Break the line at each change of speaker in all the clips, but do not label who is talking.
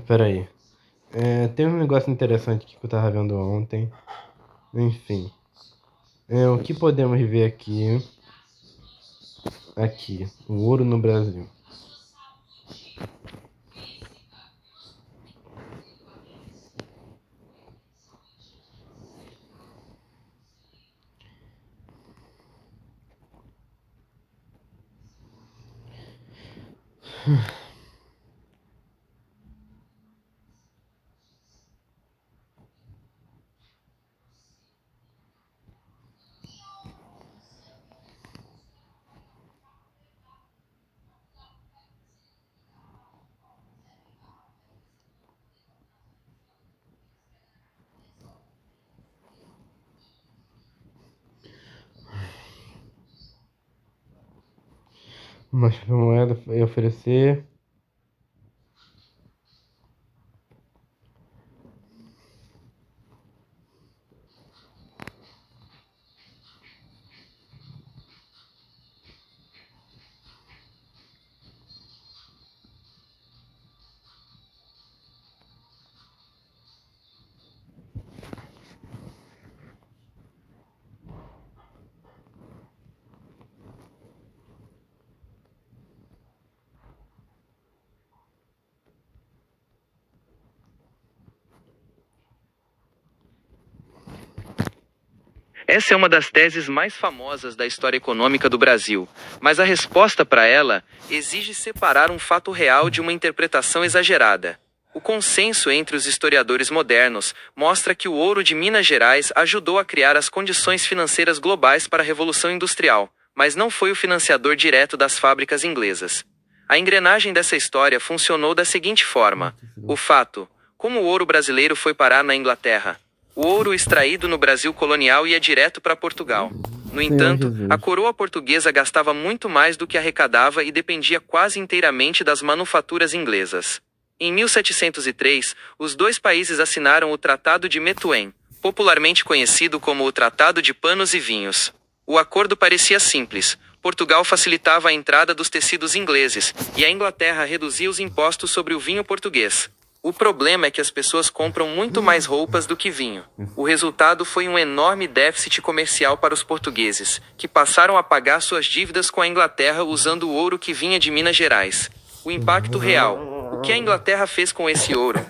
Pera aí. Tem um negócio interessante aqui que eu tava vendo ontem. Enfim. O que podemos ver aqui? Aqui, o ouro no Brasil. Uma moeda foi oferecer.
Essa é uma das teses mais famosas da história econômica do Brasil, mas a resposta para ela exige separar um fato real de uma interpretação exagerada. O consenso entre os historiadores modernos mostra que o ouro de Minas Gerais ajudou a criar as condições financeiras globais para a Revolução Industrial, mas não foi o financiador direto das fábricas inglesas. A engrenagem dessa história funcionou da seguinte forma: o fato, como o ouro brasileiro foi parar na Inglaterra. O ouro extraído no Brasil colonial ia direto para Portugal. No
Senhor
entanto, a
Jesus.
coroa portuguesa gastava muito mais do que arrecadava e dependia quase inteiramente das manufaturas inglesas. Em 1703, os dois países assinaram o Tratado de Methuen, popularmente conhecido como o Tratado de Panos e Vinhos. O acordo parecia simples. Portugal facilitava a entrada dos tecidos ingleses, e a Inglaterra reduzia os impostos sobre o vinho português. O problema é que as pessoas compram muito mais roupas do que vinho. O resultado foi um enorme déficit comercial para os portugueses, que passaram a pagar suas dívidas com a Inglaterra usando o ouro que vinha de Minas Gerais. O impacto real. O que a Inglaterra fez com esse ouro?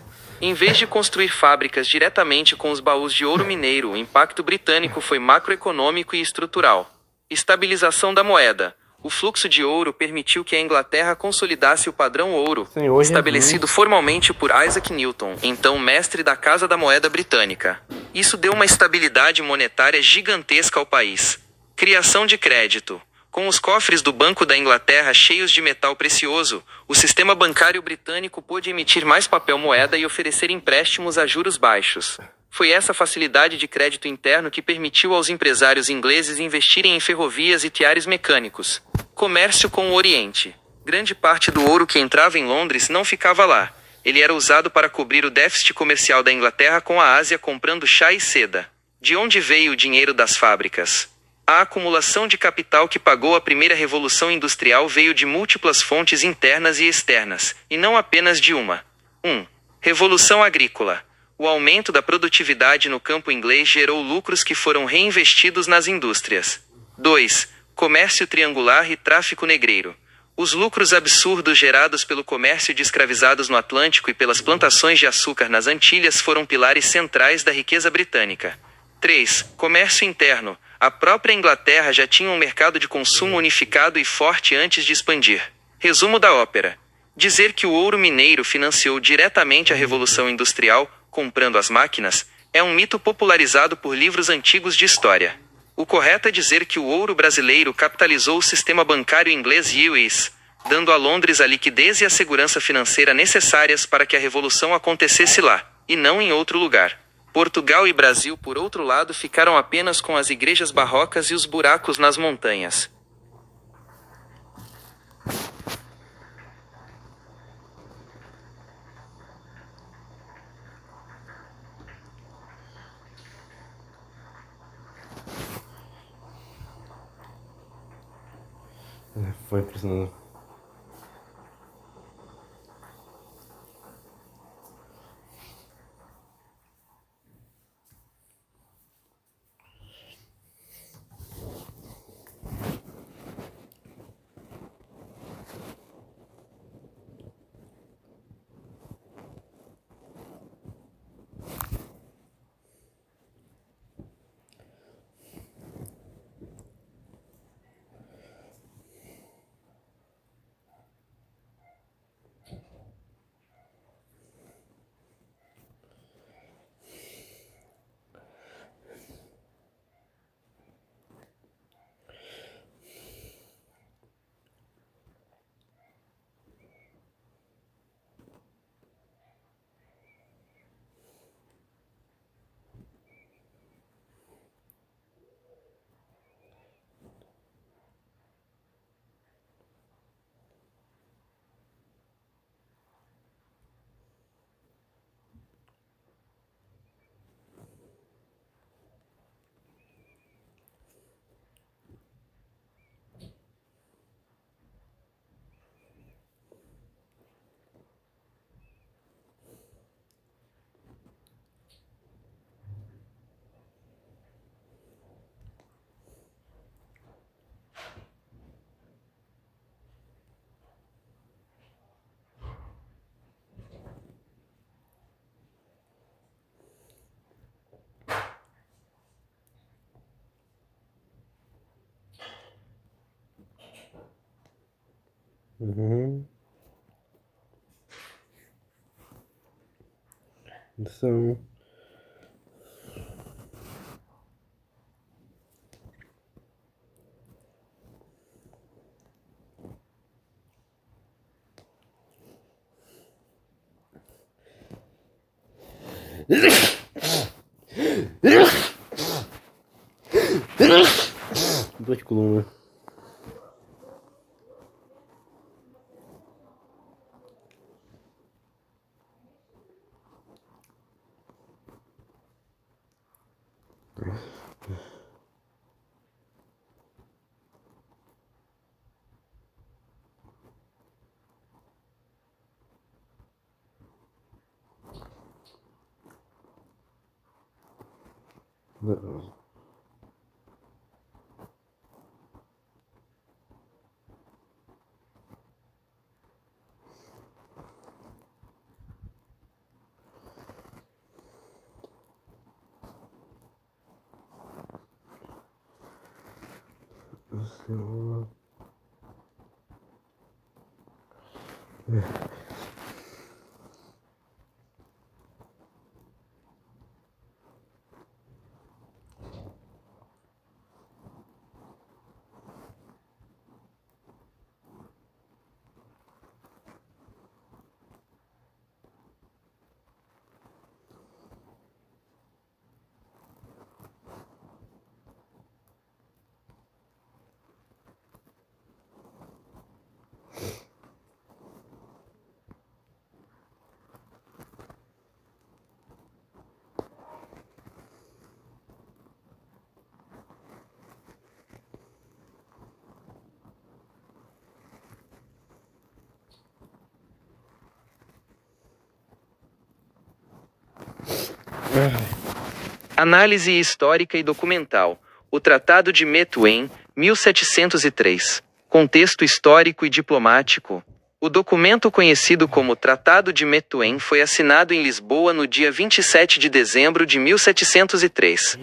Em vez de construir fábricas diretamente com os baús de ouro mineiro, o impacto britânico foi macroeconômico e estrutural. Estabilização da moeda. O fluxo de ouro permitiu que a Inglaterra consolidasse o padrão ouro,
Senhor
estabelecido
Jesus.
formalmente por Isaac Newton, então mestre da Casa da Moeda Britânica. Isso deu uma estabilidade monetária gigantesca ao país. Criação de crédito. Com os cofres do Banco da Inglaterra cheios de metal precioso, o sistema bancário britânico pôde emitir mais papel moeda e oferecer empréstimos a juros baixos. Foi essa facilidade de crédito interno que permitiu aos empresários ingleses investirem em ferrovias e tiares mecânicos. Comércio com o Oriente. Grande parte do ouro que entrava em Londres não ficava lá. Ele era usado para cobrir o déficit comercial da Inglaterra com a Ásia comprando chá e seda. De onde veio o dinheiro das fábricas? A acumulação de capital que pagou a primeira revolução industrial veio de múltiplas fontes internas e externas, e não apenas de uma. 1. Revolução agrícola. O aumento da produtividade no campo inglês gerou lucros que foram reinvestidos nas indústrias. 2. Comércio triangular e tráfico negreiro. Os lucros absurdos gerados pelo comércio de escravizados no Atlântico e pelas plantações de açúcar nas Antilhas foram pilares centrais da riqueza britânica. 3. Comércio interno. A própria Inglaterra já tinha um mercado de consumo unificado e forte antes de expandir. Resumo da ópera. Dizer que o ouro mineiro financiou diretamente a Revolução Industrial, comprando as máquinas, é um mito popularizado por livros antigos de história. O correto é dizer que o ouro brasileiro capitalizou o sistema bancário inglês e US, dando a Londres a liquidez e a segurança financeira necessárias para que a revolução acontecesse lá, e não em outro lugar. Portugal e Brasil, por outro lado, ficaram apenas com as igrejas barrocas e os buracos nas montanhas.
Foi precisando. Uhum. São... Duas colunas.
Análise histórica e documental. O Tratado de Methuen, 1703. Contexto histórico e diplomático. O documento conhecido como Tratado de Methuen foi assinado em Lisboa no dia 27 de dezembro de 1703.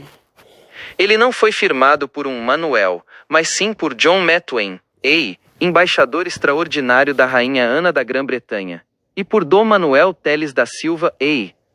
Ele não foi firmado por um Manuel, mas sim por John Methuen, embaixador extraordinário da Rainha Ana da Grã-Bretanha, e por Dom Manuel Teles da Silva,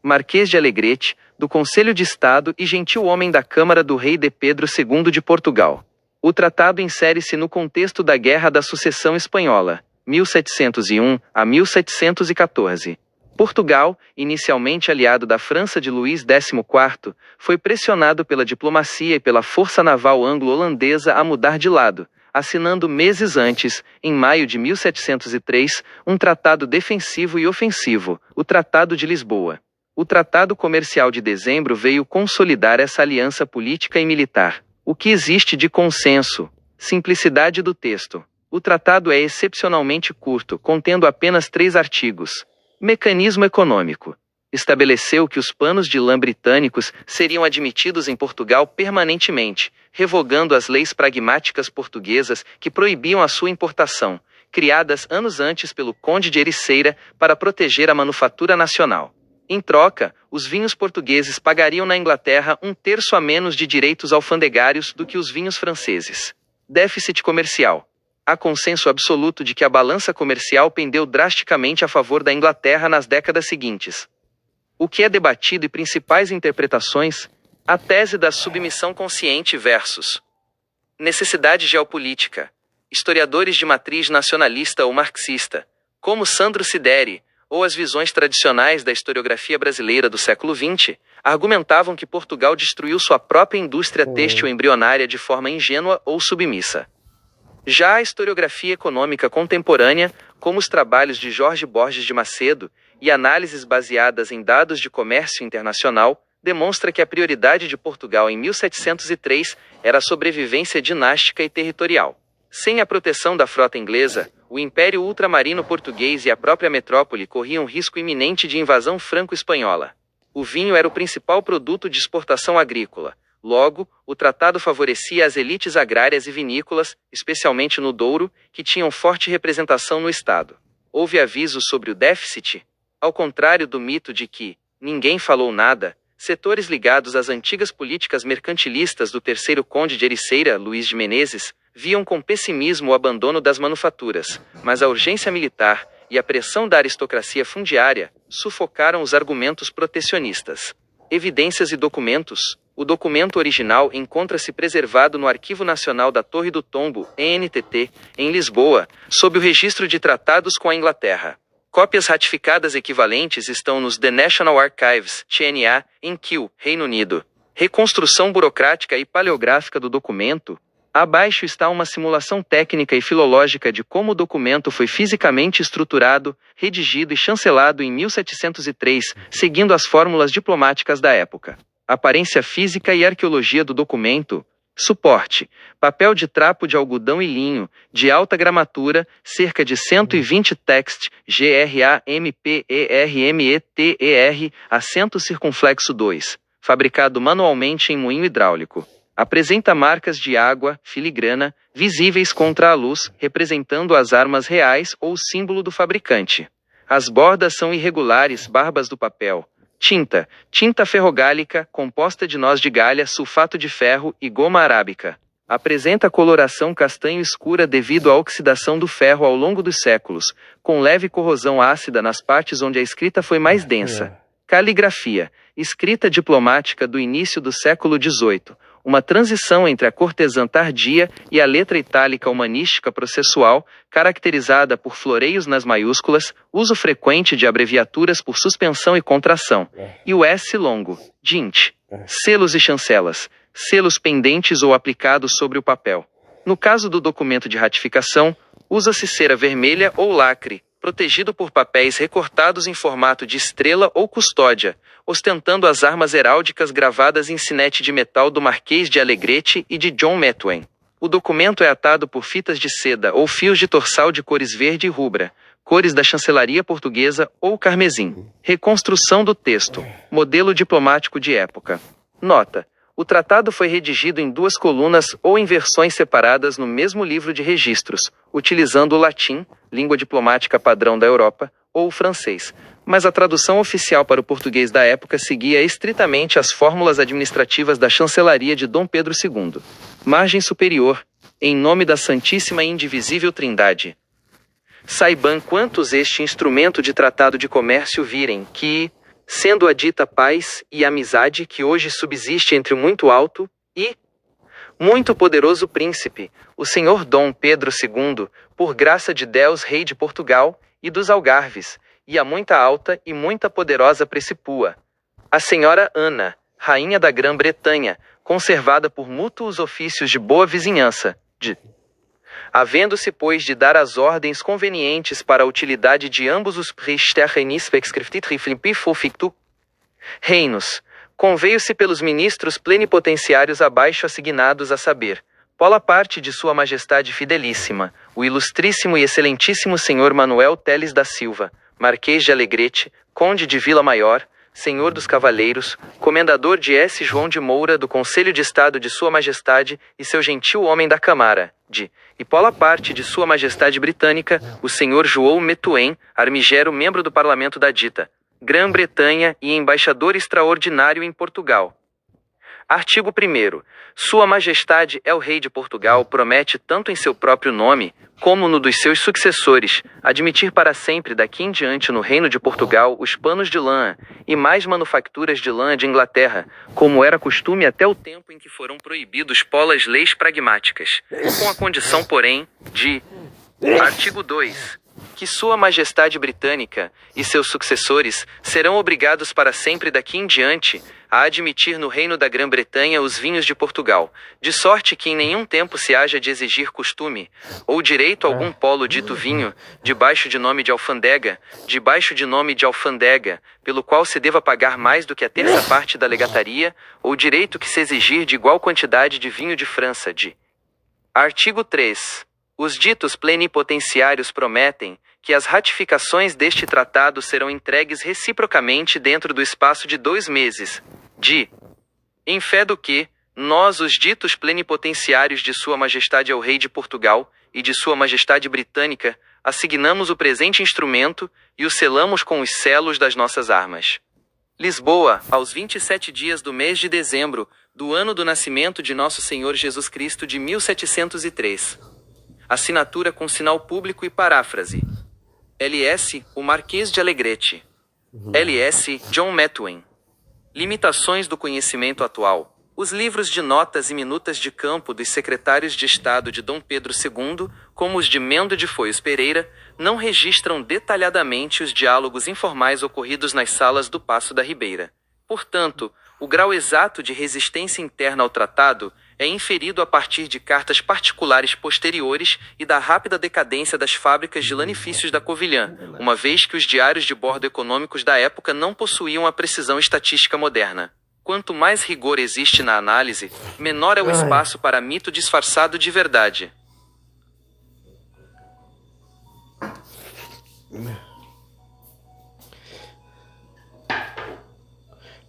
Marquês de Alegrete, do Conselho de Estado e gentil homem da Câmara do Rei de Pedro II de Portugal. O tratado insere-se no contexto da Guerra da Sucessão Espanhola, 1701 a 1714. Portugal, inicialmente aliado da França de Luís XIV, foi pressionado pela diplomacia e pela força naval anglo-holandesa a mudar de lado, assinando meses antes, em maio de 1703, um tratado defensivo e ofensivo, o Tratado de Lisboa. O Tratado Comercial de dezembro veio consolidar essa aliança política e militar. O que existe de consenso? Simplicidade do texto. O tratado é excepcionalmente curto, contendo apenas 3 artigos. Mecanismo econômico. Estabeleceu que os panos de lã britânicos seriam admitidos em Portugal permanentemente, revogando as leis pragmáticas portuguesas que proibiam a sua importação, criadas anos antes pelo Conde de Ericeira para proteger a manufatura nacional. Em troca, os vinhos portugueses pagariam na Inglaterra 1/3 a menos de direitos alfandegários do que os vinhos franceses. Déficit comercial. Há consenso absoluto de que a balança comercial pendeu drasticamente a favor da Inglaterra nas décadas seguintes. O que é debatido e principais interpretações? A tese da submissão consciente versus necessidade geopolítica. Historiadores de matriz nacionalista ou marxista, como Sandro Sideri, ou as visões tradicionais da historiografia brasileira do século XX, argumentavam que Portugal destruiu sua própria indústria têxtil embrionária de forma ingênua ou submissa. Já a historiografia econômica contemporânea, como os trabalhos de Jorge Borges de Macedo, e análises baseadas em dados de comércio internacional, demonstra que a prioridade de Portugal em 1703 era a sobrevivência dinástica e territorial. Sem a proteção da frota inglesa, o Império Ultramarino Português e a própria metrópole corriam risco iminente de invasão franco-espanhola. O vinho era o principal produto de exportação agrícola. Logo, o tratado favorecia as elites agrárias e vinícolas, especialmente no Douro, que tinham forte representação no Estado. Houve avisos sobre o déficit? Ao contrário do mito de que ninguém falou nada, setores ligados às antigas políticas mercantilistas do terceiro Conde de Ericeira, Luís de Menezes, viam com pessimismo o abandono das manufaturas, mas a urgência militar e a pressão da aristocracia fundiária sufocaram os argumentos protecionistas. Evidências e documentos. O documento original encontra-se preservado no Arquivo Nacional da Torre do Tombo, NTT, em Lisboa, sob o registro de tratados com a Inglaterra. Cópias ratificadas equivalentes estão nos The National Archives, TNA, em Kew, Reino Unido. Reconstrução burocrática e paleográfica do documento. Abaixo está uma simulação técnica e filológica de como o documento foi fisicamente estruturado, redigido e chancelado em 1703, seguindo as fórmulas diplomáticas da época. Aparência física e arqueologia do documento. Suporte: papel de trapo de algodão e linho, de alta gramatura, cerca de 120 text, GRAMPERMETER, acento circunflexo 2, fabricado manualmente em moinho hidráulico. Apresenta marcas de água, filigrana, visíveis contra a luz, representando as armas reais ou o símbolo do fabricante. As bordas são irregulares, barbas do papel. Tinta: tinta ferrogálica, composta de noz de galha, sulfato de ferro e goma arábica. Apresenta coloração castanho escura devido à oxidação do ferro ao longo dos séculos, com leve corrosão ácida nas partes onde a escrita foi mais densa. Caligrafia: escrita diplomática do início do século XVIII, uma transição entre a cortesã tardia e a letra itálica humanística processual, caracterizada por floreios nas maiúsculas, uso frequente de abreviaturas por suspensão e contração, e o S longo, dint. Selos e chancelas: selos pendentes ou aplicados sobre o papel. No caso do documento de ratificação, usa-se cera vermelha ou lacre, protegido por papéis recortados em formato de estrela ou custódia, ostentando as armas heráldicas gravadas em sinete de metal do Marquês de Alegrete e de John Methuen. O documento é atado por fitas de seda ou fios de torçal de cores verde e rubra, cores da chancelaria portuguesa ou carmesim. Reconstrução do texto. Modelo diplomático de época. Nota: o tratado foi redigido em 2 colunas ou em versões separadas no mesmo livro de registros, utilizando o latim, língua diplomática padrão da Europa, ou o francês, mas a tradução oficial para o português da época seguia estritamente as fórmulas administrativas da chancelaria de Dom Pedro II. Margem superior: em nome da Santíssima e Indivisível Trindade. Saibam quantos este instrumento de tratado de comércio virem que, sendo a dita paz e amizade que hoje subsiste entre o muito alto e muito poderoso príncipe, o senhor Dom Pedro II, por graça de Deus rei de Portugal e dos Algarves, e a muita alta e muita poderosa Precipua, a senhora Ana, rainha da Grã-Bretanha, conservada por mútuos ofícios de boa vizinhança, havendo-se, pois, de dar as ordens convenientes para a utilidade de ambos os reinos, conveio-se pelos ministros plenipotenciários abaixo assignados a saber, pola parte de Sua Majestade Fidelíssima, o ilustríssimo e excelentíssimo senhor Manuel Teles da Silva, Marquês de Alegrete, Conde de Vila Maior, Senhor dos Cavaleiros, Comendador de S. João de Moura do Conselho de Estado de Sua Majestade e seu gentil homem da Câmara, e pola parte de Sua Majestade Britânica, o Senhor João Methuen, armigero membro do Parlamento da dita Grã-Bretanha e embaixador extraordinário em Portugal. Artigo 1º. Sua Majestade é o Rei de Portugal promete tanto em seu próprio nome, como no dos seus sucessores, admitir para sempre daqui em diante no Reino de Portugal os panos de lã, e mais manufacturas de lã de Inglaterra, como era costume até o tempo em que foram proibidos polas leis pragmáticas, com a condição, porém, de... Artigo 2. Que Sua Majestade Britânica e seus sucessores serão obrigados para sempre daqui em diante a admitir no Reino da Grã-Bretanha os vinhos de Portugal, de sorte que em nenhum tempo se haja de exigir costume, ou direito a algum polo dito vinho, debaixo de nome de alfandega, pelo qual se deva pagar mais do que a terça parte da legataria, ou direito que se exigir de igual quantidade de vinho de França, Artigo 3. Os ditos plenipotenciários prometem que as ratificações deste tratado serão entregues reciprocamente dentro do espaço de 2 meses, em fé do que, nós os ditos plenipotenciários de Sua Majestade ao Rei de Portugal e de Sua Majestade Britânica, assignamos o presente instrumento e o selamos com os selos das nossas armas. Lisboa, aos 27 dias do mês de dezembro, do ano do nascimento de Nosso Senhor Jesus Cristo de 1703. Assinatura com sinal público e paráfrase. L.S. o Marquês de Alegrete. L.S. John Methuen. Limitações do conhecimento atual. Os livros de notas e minutas de campo dos secretários de Estado de Dom Pedro II, como os de Mendo de Foios Pereira, não registram detalhadamente os diálogos informais ocorridos nas salas do Paço da Ribeira. Portanto, o grau exato de resistência interna ao tratado é inferido a partir de cartas particulares posteriores e da rápida decadência das fábricas de lanifícios da Covilhã, uma vez que os diários de bordo econômicos da época não possuíam a precisão estatística moderna. Quanto mais rigor existe na análise, menor é o espaço para mito disfarçado de verdade.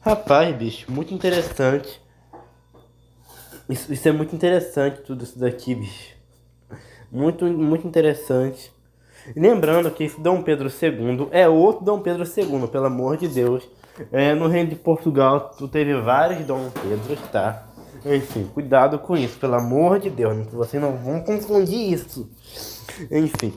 Rapaz, bicho, muito interessante. Isso é muito interessante, tudo isso daqui, bicho. Muito, muito interessante. E lembrando que esse Dom Pedro II é outro Dom Pedro II, pelo amor de Deus. No Reino de Portugal, tu teve vários Dom Pedros, tá? Enfim, cuidado com isso, pelo amor de Deus. Vocês não vão confundir isso. Enfim.